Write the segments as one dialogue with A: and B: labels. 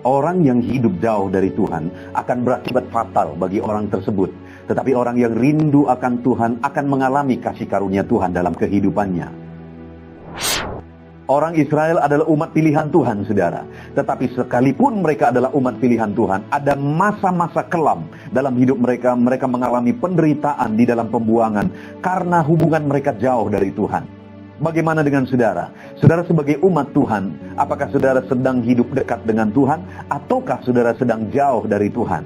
A: Orang yang hidup jauh dari Tuhan akan berakibat fatal bagi orang tersebut. Tetapi orang yang rindu akan Tuhan akan mengalami kasih karunia Tuhan dalam kehidupannya. Orang Israel adalah umat pilihan Tuhan, saudara. Tetapi sekalipun mereka adalah umat pilihan Tuhan, ada masa-masa kelam dalam hidup mereka. Mereka mengalami penderitaan di dalam pembuangan karena hubungan mereka jauh dari Tuhan. Bagaimana dengan saudara? Saudara sebagai umat Tuhan, apakah saudara sedang hidup dekat dengan Tuhan, ataukah saudara sedang jauh dari Tuhan?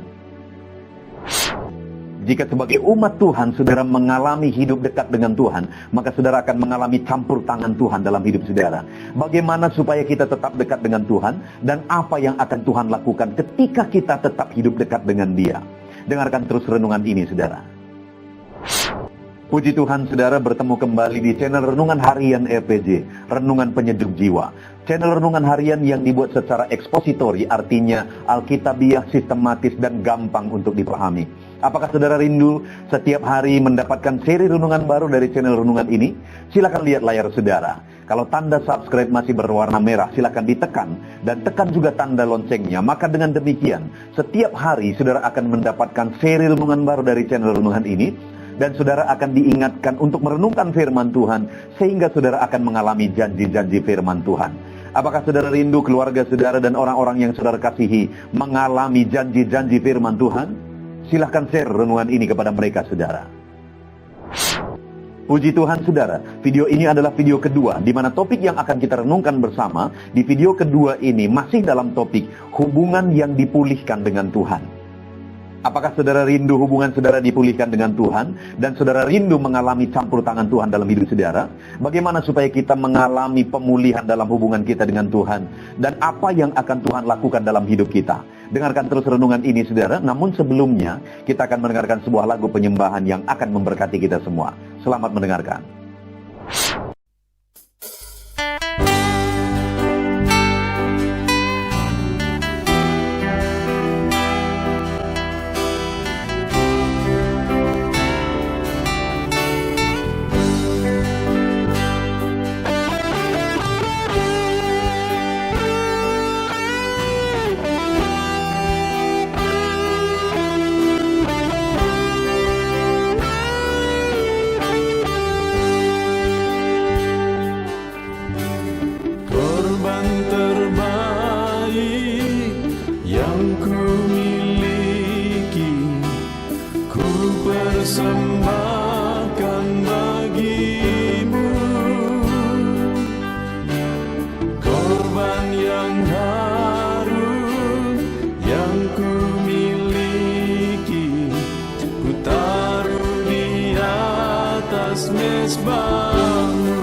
A: Jika sebagai umat Tuhan, saudara mengalami hidup dekat dengan Tuhan, maka saudara akan mengalami campur tangan Tuhan dalam hidup saudara. Bagaimana supaya kita tetap dekat dengan Tuhan, dan apa yang akan Tuhan lakukan ketika kita tetap hidup dekat dengan Dia? Dengarkan terus renungan ini, saudara. Puji Tuhan, saudara bertemu kembali di channel Renungan Harian RPG, Renungan Penyejuk Jiwa. Channel Renungan Harian yang dibuat secara ekspositori, artinya alkitabiah, sistematis, dan gampang untuk dipahami. Apakah saudara rindu setiap hari mendapatkan seri renungan baru dari channel renungan ini? Silakan lihat layar saudara. Kalau tanda subscribe masih berwarna merah, silakan ditekan. Dan tekan juga tanda loncengnya. Maka dengan demikian, setiap hari saudara akan mendapatkan seri renungan baru dari channel renungan ini. Dan saudara akan diingatkan untuk merenungkan firman Tuhan, sehingga saudara akan mengalami janji-janji firman Tuhan. Apakah saudara rindu keluarga saudara dan orang-orang yang saudara kasihi mengalami janji-janji firman Tuhan? Silahkan share renungan ini kepada mereka, saudara. Puji Tuhan, saudara. Video ini adalah video kedua, di mana topik yang akan kita renungkan bersama, di video kedua ini masih dalam topik hubungan yang dipulihkan dengan Tuhan. Apakah saudara rindu hubungan saudara dipulihkan dengan Tuhan, dan saudara rindu mengalami campur tangan Tuhan dalam hidup saudara? Bagaimana supaya kita mengalami pemulihan dalam hubungan kita dengan Tuhan, dan apa yang akan Tuhan lakukan dalam hidup kita? Dengarkan terus renungan ini, saudara. Namun sebelumnya, kita akan mendengarkan sebuah lagu penyembahan yang akan memberkati kita semua. Selamat mendengarkan.
B: Persembahkan bagimu korban yang harum yang ku miliki, ku taruh di atas mezbahmu.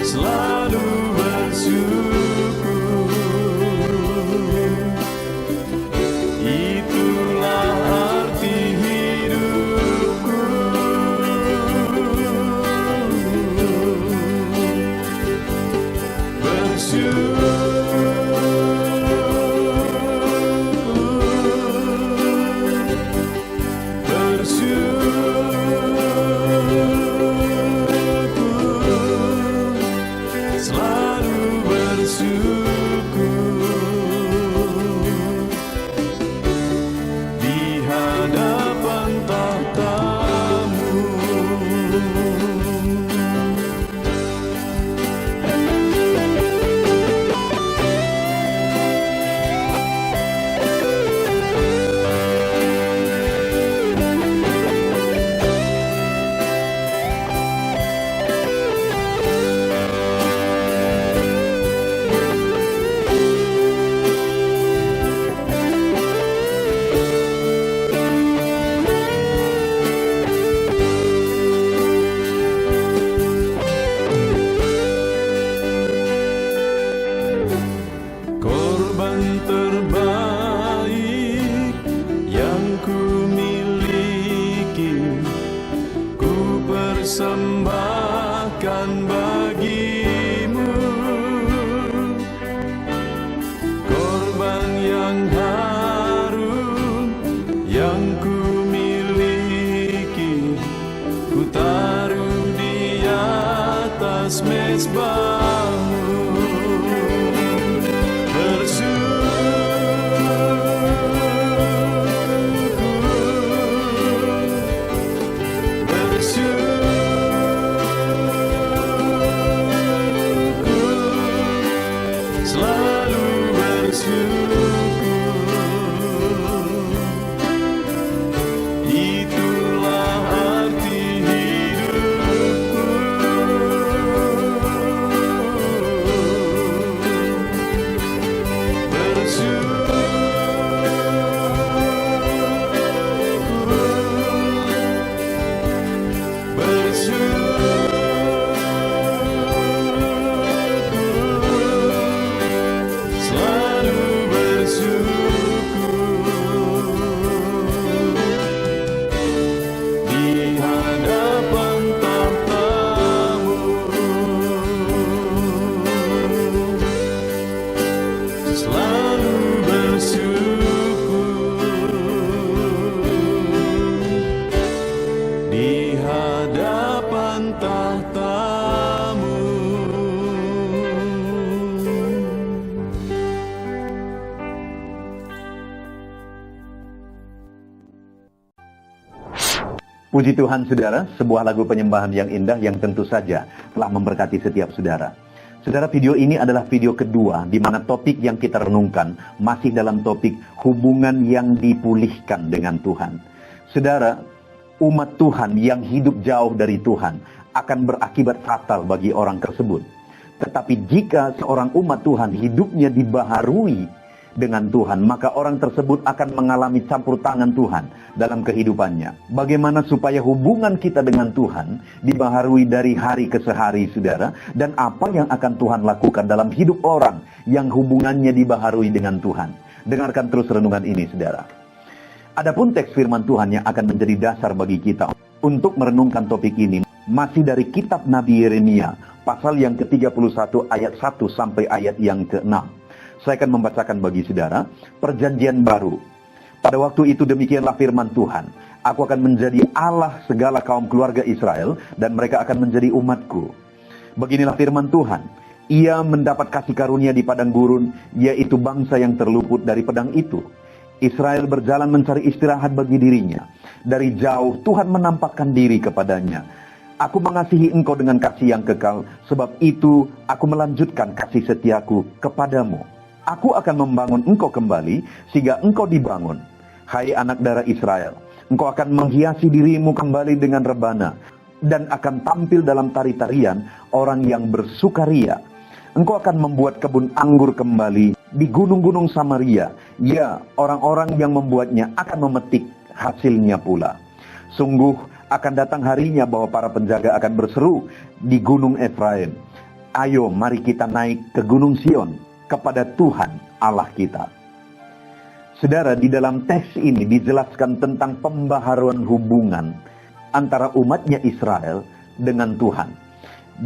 B: Selalu bersyukur, itulah arti hidupku. Selalu bersyukur di hadapan tahta-Mu.
A: Puji Tuhan saudara, sebuah lagu penyembahan yang indah yang tentu saja telah memberkati setiap saudara. Saudara, video ini adalah video kedua di mana topik yang kita renungkan masih dalam topik hubungan yang dipulihkan dengan Tuhan. Saudara, umat Tuhan yang hidup jauh dari Tuhan akan berakibat fatal bagi orang tersebut. Tetapi jika seorang umat Tuhan hidupnya dibaharui dengan Tuhan, maka orang tersebut akan mengalami campur tangan Tuhan dalam kehidupannya. Bagaimana supaya hubungan kita dengan Tuhan dibaharui dari hari ke hari, saudara, dan apa yang akan Tuhan lakukan dalam hidup orang yang hubungannya dibaharui dengan Tuhan. Dengarkan terus renungan ini, saudara. Adapun teks firman Tuhan yang akan menjadi dasar bagi kita untuk merenungkan topik ini masih dari kitab Nabi Yeremia, pasal yang ke-31 ayat 1 sampai ayat yang ke-6. Saya akan membacakan bagi saudara, perjanjian baru. Pada waktu itu demikianlah firman Tuhan, aku akan menjadi Allah segala kaum keluarga Israel, dan mereka akan menjadi umatku. Beginilah firman Tuhan, ia mendapat kasih karunia di padang gurun, yaitu bangsa yang terluput dari pedang itu. Israel berjalan mencari istirahat bagi dirinya. Dari jauh Tuhan menampakkan diri kepadanya. Aku mengasihi engkau dengan kasih yang kekal, sebab itu aku melanjutkan kasih setiaku kepadamu. Aku akan membangun engkau kembali, sehingga engkau dibangun. Hai anak darah Israel, engkau akan menghiasi dirimu kembali dengan rebana, dan akan tampil dalam tari-tarian orang yang bersukaria. Engkau akan membuat kebun anggur kembali di gunung-gunung Samaria. Ya, orang-orang yang membuatnya akan memetik hasilnya pula. Sungguh akan datang harinya bahwa para penjaga akan berseru di gunung Efraim, ayo mari kita naik ke gunung Sion, kepada Tuhan Allah kita. Saudara, di dalam teks ini dijelaskan tentang pembaharuan hubungan antara umatnya Israel dengan Tuhan.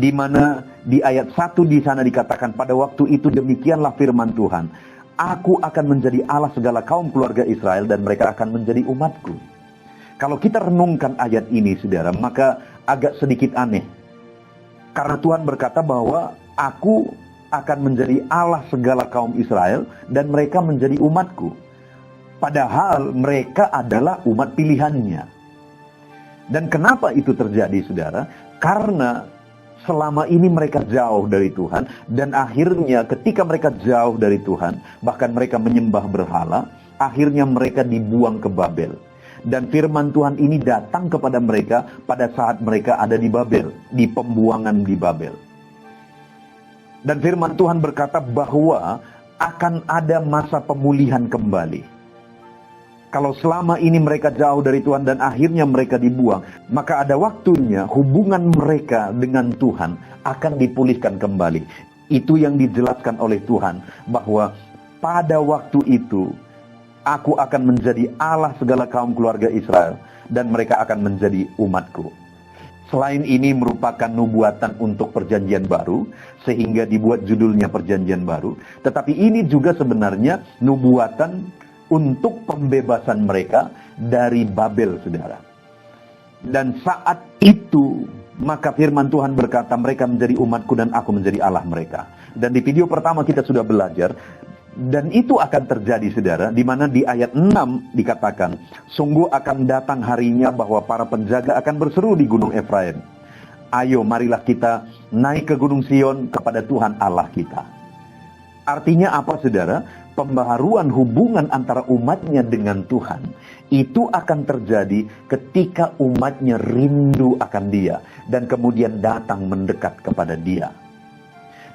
A: Di mana di ayat 1 di sana dikatakan, pada waktu itu demikianlah firman Tuhan, aku akan menjadi Allah segala kaum keluarga Israel, dan mereka akan menjadi umatku. Kalau kita renungkan ayat ini, saudara, maka agak sedikit aneh. Karena Tuhan berkata bahwa aku akan menjadi Allah segala kaum Israel, dan mereka menjadi umatku. Padahal mereka adalah umat pilihannya. Dan kenapa itu terjadi, saudara? Karena selama ini mereka jauh dari Tuhan, dan akhirnya ketika mereka jauh dari Tuhan, bahkan mereka menyembah berhala, akhirnya mereka dibuang ke Babel. Dan firman Tuhan ini datang kepada mereka pada saat mereka ada di Babel, di pembuangan di Babel. Dan firman Tuhan berkata bahwa akan ada masa pemulihan kembali. Kalau selama ini mereka jauh dari Tuhan dan akhirnya mereka dibuang, maka ada waktunya hubungan mereka dengan Tuhan akan dipulihkan kembali. Itu yang dijelaskan oleh Tuhan, bahwa pada waktu itu aku akan menjadi Allah segala kaum keluarga Israel, dan mereka akan menjadi umatku. Selain ini merupakan nubuatan untuk perjanjian baru, sehingga dibuat judulnya perjanjian baru. Tetapi ini juga sebenarnya nubuatan untuk pembebasan mereka dari Babel, saudara. Dan saat itu Maka firman Tuhan berkata, mereka menjadi umatku dan aku menjadi Allah mereka. Dan di video pertama kita sudah belajar, dan itu akan terjadi saudara, di mana di ayat 6 dikatakan, sungguh akan datang harinya bahwa para penjaga akan berseru di gunung Efraim. Ayo marilah kita naik ke gunung Sion kepada Tuhan Allah kita. Artinya apa saudara? Pembaharuan hubungan antara umatnya dengan Tuhan itu akan terjadi ketika umatnya rindu akan Dia dan kemudian datang mendekat kepada Dia.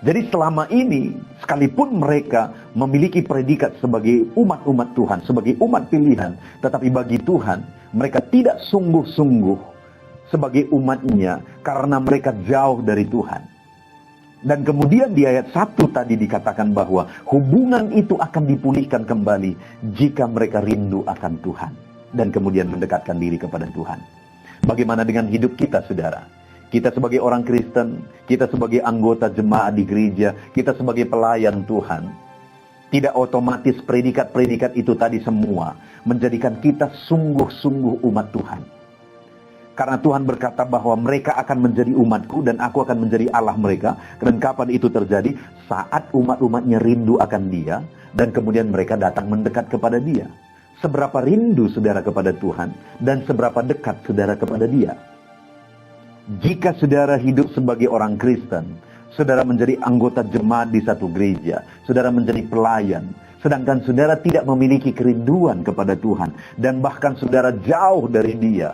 A: Jadi selama ini sekalipun mereka memiliki predikat sebagai umat-umat Tuhan, sebagai umat pilihan, tetapi bagi Tuhan mereka tidak sungguh-sungguh sebagai umatnya karena mereka jauh dari Tuhan. Dan kemudian di ayat 1 tadi dikatakan bahwa hubungan itu akan dipulihkan kembali jika mereka rindu akan Tuhan. Dan kemudian mendekatkan diri kepada Tuhan. Bagaimana dengan hidup kita saudara? Kita sebagai orang Kristen, kita sebagai anggota jemaat di gereja, kita sebagai pelayan Tuhan. Tidak otomatis predikat-predikat itu tadi semua menjadikan kita sungguh-sungguh umat Tuhan. Karena Tuhan berkata bahwa mereka akan menjadi umatku dan aku akan menjadi Allah mereka. Dan kapan itu terjadi? Saat umat-umatnya rindu akan Dia dan kemudian mereka datang mendekat kepada Dia. Seberapa rindu saudara kepada Tuhan dan seberapa dekat saudara kepada Dia. Jika saudara hidup sebagai orang Kristen, saudara menjadi anggota jemaat di satu gereja, saudara menjadi pelayan, sedangkan saudara tidak memiliki kerinduan kepada Tuhan dan bahkan saudara jauh dari Dia,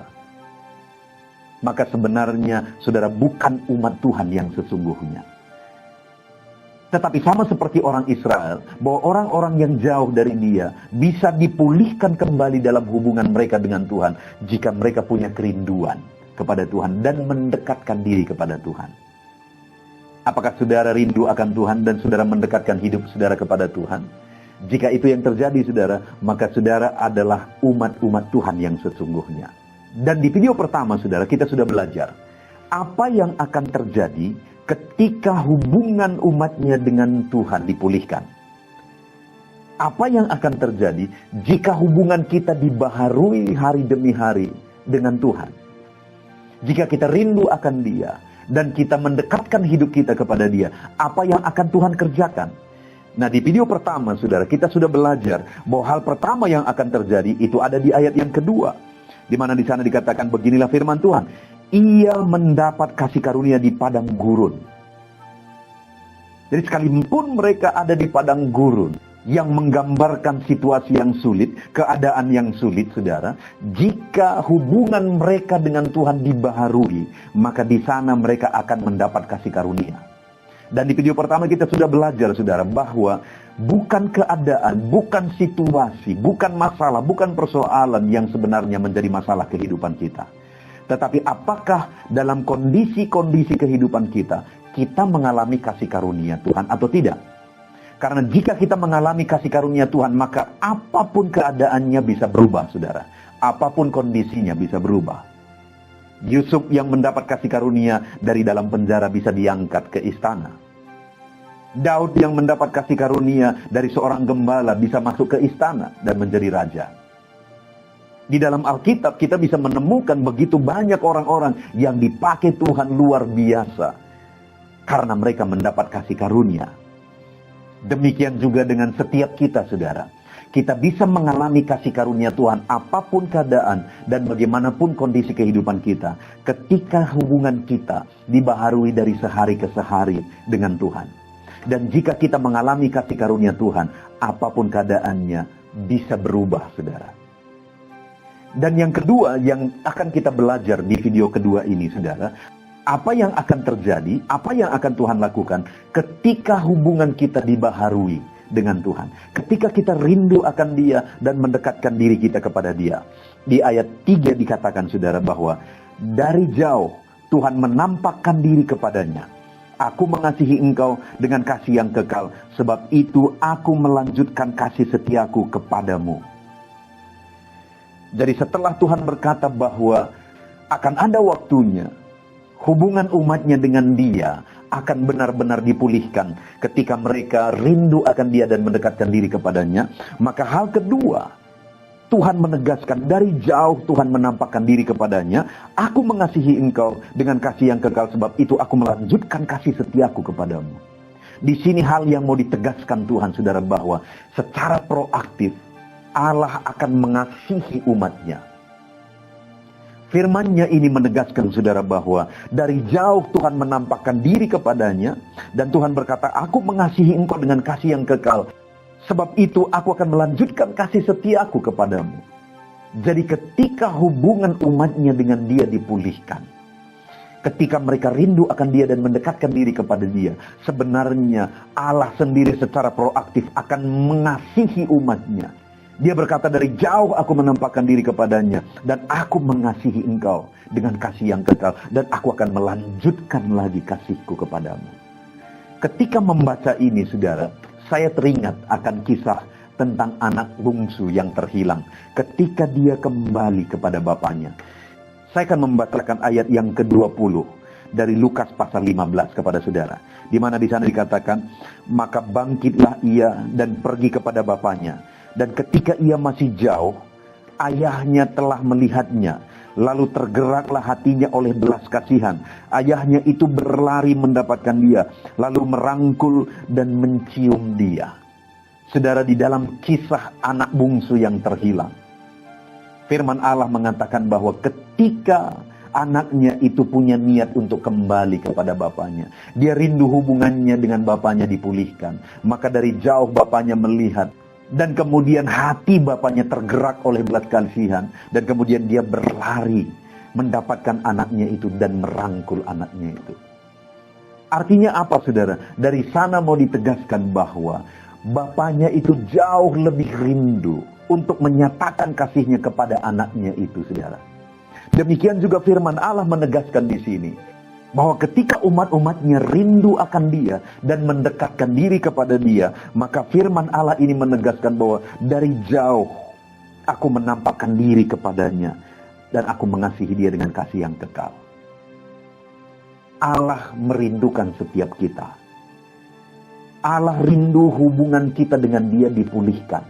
A: maka sebenarnya saudara bukan umat Tuhan yang sesungguhnya. Tetapi sama seperti orang Israel, bahwa orang-orang yang jauh dari Dia bisa dipulihkan kembali dalam hubungan mereka dengan Tuhan jika mereka punya kerinduan kepada Tuhan dan mendekatkan diri kepada Tuhan. Apakah saudara rindu akan Tuhan dan saudara mendekatkan hidup saudara kepada Tuhan? Jika itu yang terjadi saudara, maka saudara adalah umat-umat Tuhan yang sesungguhnya. Dan di video pertama saudara kita sudah belajar apa yang akan terjadi ketika hubungan umatnya dengan Tuhan dipulihkan. Apa yang akan terjadi jika hubungan kita dibaharui hari demi hari dengan Tuhan. Jika kita rindu akan Dia dan kita mendekatkan hidup kita kepada Dia, apa yang akan Tuhan kerjakan? Nah di video pertama saudara kita sudah belajar bahwa hal pertama yang akan terjadi itu ada di ayat yang kedua. Di mana di sana dikatakan beginilah firman Tuhan. Ia mendapat kasih karunia di padang gurun. Jadi sekalipun mereka ada di padang gurun yang menggambarkan situasi yang sulit, keadaan yang sulit saudara, jika hubungan mereka dengan Tuhan dibaharui, maka di sana mereka akan mendapat kasih karunia. Dan di video pertama kita sudah belajar saudara bahwa bukan keadaan, bukan situasi, bukan masalah, bukan persoalan yang sebenarnya menjadi masalah kehidupan kita. Tetapi apakah dalam kondisi-kondisi kehidupan kita, kita mengalami kasih karunia Tuhan atau tidak? Karena jika kita mengalami kasih karunia Tuhan, maka apapun keadaannya bisa berubah saudara. Apapun kondisinya bisa berubah. Yusuf yang mendapat kasih karunia dari dalam penjara bisa diangkat ke istana. Daud yang mendapat kasih karunia dari seorang gembala bisa masuk ke istana dan menjadi raja. Di dalam Alkitab kita bisa menemukan begitu banyak orang-orang yang dipakai Tuhan luar biasa karena mereka mendapat kasih karunia. Demikian juga dengan setiap kita saudara. Kita bisa mengalami kasih karunia Tuhan apapun keadaan dan bagaimanapun kondisi kehidupan kita ketika hubungan kita dibaharui dari sehari ke sehari dengan Tuhan. Dan jika kita mengalami kasih karunia Tuhan, apapun keadaannya bisa berubah saudara. Dan yang kedua yang akan kita belajar di video kedua ini saudara, apa yang akan terjadi, apa yang akan Tuhan lakukan ketika hubungan kita dibaharui dengan Tuhan. Ketika kita rindu akan Dia dan mendekatkan diri kita kepada Dia. Di ayat 3 dikatakan saudara bahwa dari jauh Tuhan menampakkan diri kepadanya. Aku mengasihi engkau dengan kasih yang kekal, sebab itu aku melanjutkan kasih setiaku kepadamu. Jadi setelah Tuhan berkata bahwa akan ada waktunya hubungan umatnya dengan Dia akan benar-benar dipulihkan ketika mereka rindu akan Dia dan mendekatkan diri kepadanya, maka hal kedua Tuhan menegaskan, dari jauh Tuhan menampakkan diri kepadanya, aku mengasihi engkau dengan kasih yang kekal, sebab itu aku melanjutkan kasih setiaku kepadamu. Di sini hal yang mau ditegaskan Tuhan, saudara, bahwa secara proaktif Allah akan mengasihi umatnya. Firman-Nya ini menegaskan, saudara, bahwa dari jauh Tuhan menampakkan diri kepadanya, dan Tuhan berkata, aku mengasihi engkau dengan kasih yang kekal. Sebab itu aku akan melanjutkan kasih setiaku kepadamu. Jadi ketika hubungan umatnya dengan dia dipulihkan, ketika mereka rindu akan dia dan mendekatkan diri kepada dia, sebenarnya Allah sendiri secara proaktif akan mengasihi umatnya. Dia berkata, dari jauh aku menampakkan diri kepadanya, dan aku mengasihi engkau dengan kasih yang kekal, dan aku akan melanjutkan lagi kasihku kepadamu. Ketika membaca ini, saudara, saya teringat akan kisah tentang anak bungsu yang terhilang ketika dia kembali kepada bapaknya. Saya akan membacakan ayat yang ke-20 dari Lukas pasal 15 kepada saudara, di mana di sana dikatakan, maka bangkitlah ia dan pergi kepada bapaknya, dan ketika ia masih jauh, ayahnya telah melihatnya. Lalu tergeraklah hatinya oleh belas kasihan. Ayahnya itu berlari mendapatkan dia, lalu merangkul dan mencium dia. Saudara, di dalam kisah anak bungsu yang terhilang, firman Allah mengatakan bahwa ketika anaknya itu punya niat untuk kembali kepada bapaknya, dia rindu hubungannya dengan bapaknya dipulihkan, maka dari jauh bapaknya melihat, dan kemudian hati bapaknya tergerak oleh belas kasihan, dan kemudian dia berlari mendapatkan anaknya itu dan merangkul anaknya itu. Artinya apa, saudara? Dari sana mau ditegaskan bahwa bapaknya itu jauh lebih rindu untuk menyatakan kasihnya kepada anaknya itu, saudara. Demikian juga firman Allah menegaskan di sini, bahwa ketika umat-umatnya rindu akan dia dan mendekatkan diri kepada dia, maka firman Allah ini menegaskan bahwa dari jauh aku menampakkan diri kepadanya dan aku mengasihi dia dengan kasih yang kekal. Allah merindukan setiap kita. Allah rindu hubungan kita dengan dia dipulihkan.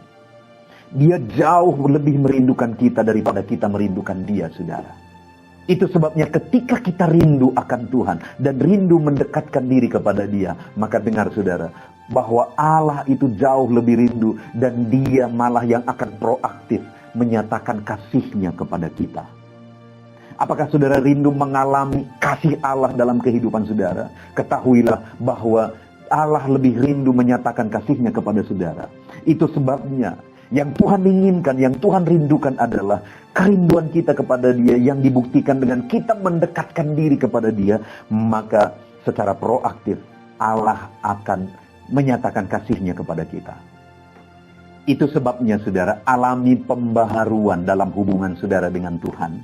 A: Dia jauh lebih merindukan kita daripada kita merindukan dia, saudara. Itu sebabnya ketika kita rindu akan Tuhan dan rindu mendekatkan diri kepada dia, maka dengar, saudara, bahwa Allah itu jauh lebih rindu dan dia malah yang akan proaktif menyatakan kasihnya kepada kita. Apakah saudara rindu mengalami kasih Allah dalam kehidupan saudara? Ketahuilah bahwa Allah lebih rindu menyatakan kasihnya kepada saudara. Itu sebabnya yang Tuhan inginkan, yang Tuhan rindukan adalah kerinduan kita kepada dia yang dibuktikan dengan kita mendekatkan diri kepada dia. Maka secara proaktif Allah akan menyatakan kasihnya kepada kita. Itu sebabnya, saudara, alami pembaharuan dalam hubungan saudara dengan Tuhan,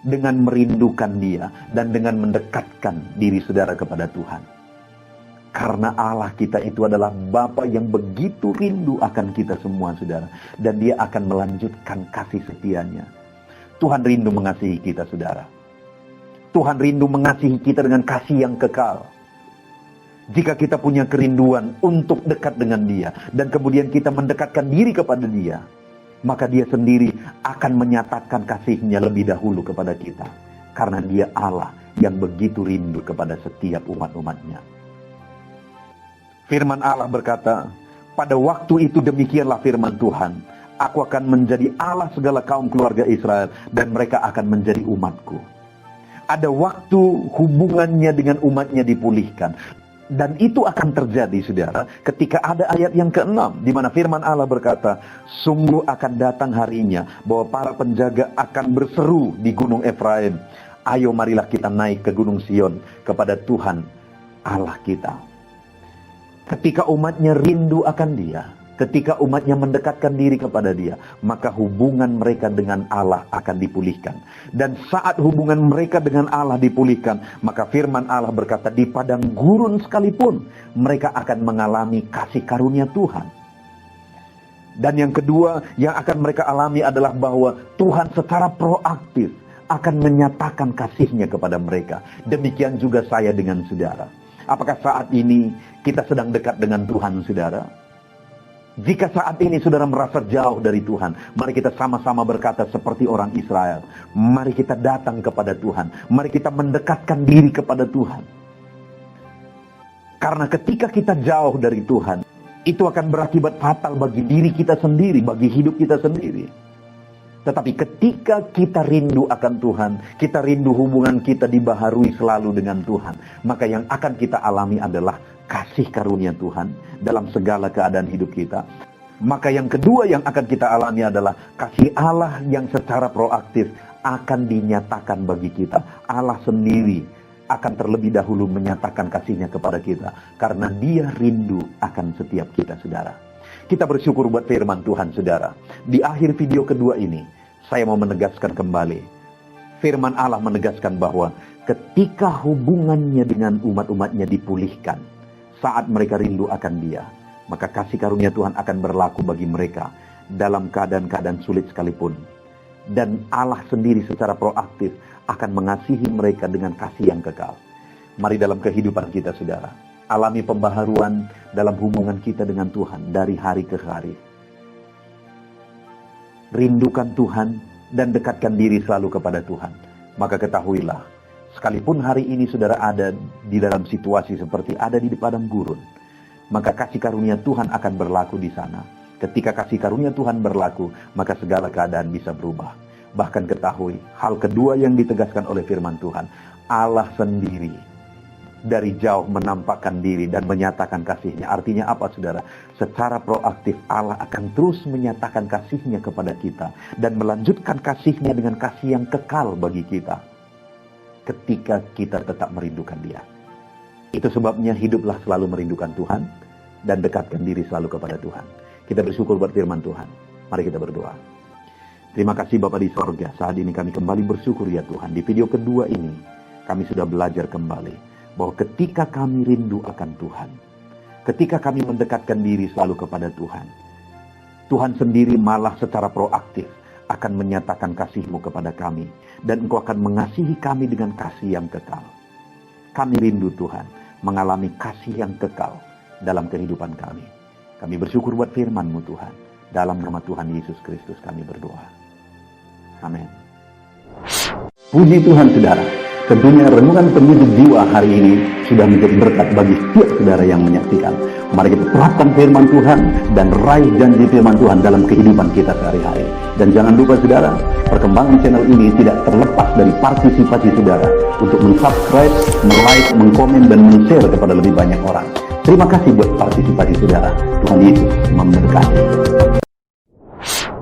A: dengan merindukan dia dan dengan mendekatkan diri saudara kepada Tuhan. Karena Allah kita itu adalah Bapa yang begitu rindu akan kita semua, saudara. Dan dia akan melanjutkan kasih setianya. Tuhan rindu mengasihi kita, saudara. Tuhan rindu mengasihi kita dengan kasih yang kekal. Jika kita punya kerinduan untuk dekat dengan dia, dan kemudian kita mendekatkan diri kepada dia, maka dia sendiri akan menyatakan kasihnya lebih dahulu kepada kita. Karena dia Allah yang begitu rindu kepada setiap umat-umatnya. Firman Allah berkata, pada waktu itu demikianlah firman Tuhan, aku akan menjadi Allah segala kaum keluarga Israel, dan mereka akan menjadi umatku. Ada waktu hubungannya dengan umatnya dipulihkan. Dan itu akan terjadi, saudara, ketika ada ayat yang ke-6, di mana firman Allah berkata, sungguh akan datang harinya, bahwa para penjaga akan berseru di gunung Efraim, ayo marilah kita naik ke gunung Sion, kepada Tuhan Allah kita. Ketika umatnya rindu akan dia, ketika umatnya mendekatkan diri kepada dia, maka hubungan mereka dengan Allah akan dipulihkan. Dan saat hubungan mereka dengan Allah dipulihkan, maka firman Allah berkata, di padang gurun sekalipun mereka akan mengalami kasih karunia Tuhan. Dan yang kedua yang akan mereka alami adalah bahwa Tuhan secara proaktif akan menyatakan kasihnya kepada mereka. Demikian juga saya dengan saudara. Apakah saat ini kita sedang dekat dengan Tuhan, saudara? Jika saat ini saudara merasa jauh dari Tuhan, mari kita sama-sama berkata seperti orang Israel. Mari kita datang kepada Tuhan. Mari kita mendekatkan diri kepada Tuhan. Karena ketika kita jauh dari Tuhan, itu akan berakibat fatal bagi diri kita sendiri, bagi hidup kita sendiri. Tetapi ketika kita rindu akan Tuhan, kita rindu hubungan kita dibaharui selalu dengan Tuhan, maka yang akan kita alami adalah kasih karunia Tuhan dalam segala keadaan hidup kita. Maka yang kedua yang akan kita alami adalah kasih Allah yang secara proaktif akan dinyatakan bagi kita. Allah sendiri akan terlebih dahulu menyatakan kasihnya kepada kita, karena Dia rindu akan setiap kita, saudara. Kita bersyukur buat firman Tuhan, saudara. Di akhir video kedua ini, saya mau menegaskan kembali. Firman Allah menegaskan bahwa ketika hubungannya dengan umat-umatnya dipulihkan, saat mereka rindu akan Dia, maka kasih karunia Tuhan akan berlaku bagi mereka dalam keadaan-keadaan sulit sekalipun. Dan Allah sendiri secara proaktif akan mengasihi mereka dengan kasih yang kekal. Mari dalam kehidupan kita, saudara, alami pembaharuan dalam hubungan kita dengan Tuhan dari hari ke hari. Rindukan Tuhan dan dekatkan diri selalu kepada Tuhan. Maka ketahuilah, sekalipun hari ini saudara ada di dalam situasi seperti ada di padang gurun, maka kasih karunia Tuhan akan berlaku di sana. Ketika kasih karunia Tuhan berlaku, maka segala keadaan bisa berubah. Bahkan ketahui, hal kedua yang ditegaskan oleh firman Tuhan, Allah sendiri dari jauh menampakkan diri dan menyatakan kasihnya. Artinya apa, saudara? Secara proaktif Allah akan terus menyatakan kasihnya kepada kita dan melanjutkan kasihnya dengan kasih yang kekal bagi kita ketika kita tetap merindukan Dia. Itu sebabnya hiduplah selalu merindukan Tuhan dan dekatkan diri selalu kepada Tuhan. Kita bersyukur buat firman Tuhan. Mari kita berdoa. Terima kasih Bapa di sorga. Saat ini kami kembali bersyukur ya Tuhan. Di video kedua ini kami sudah belajar kembali bahwa ketika kami rindu akan Tuhan, ketika kami mendekatkan diri selalu kepada Tuhan, Tuhan sendiri malah secara proaktif akan menyatakan kasih-Mu kepada kami, dan Engkau akan mengasihi kami dengan kasih yang kekal. Kami rindu Tuhan mengalami kasih yang kekal dalam kehidupan kami. Kami bersyukur buat firman-Mu Tuhan. Dalam nama Tuhan Yesus Kristus kami berdoa. Amin. Puji Tuhan, saudara. Tentunya renungan pendidik jiwa hari ini sudah menjadi berkat bagi setiap saudara yang menyaksikan. Mari kita terapkan firman Tuhan dan raih janji firman Tuhan dalam kehidupan kita sehari-hari. Dan jangan lupa saudara, perkembangan channel ini tidak terlepas dari partisipasi saudara untuk mensubscribe, like, mengkomen, dan men-share kepada lebih banyak orang. Terima kasih buat partisipasi saudara. Tuhan Yesus memberkati.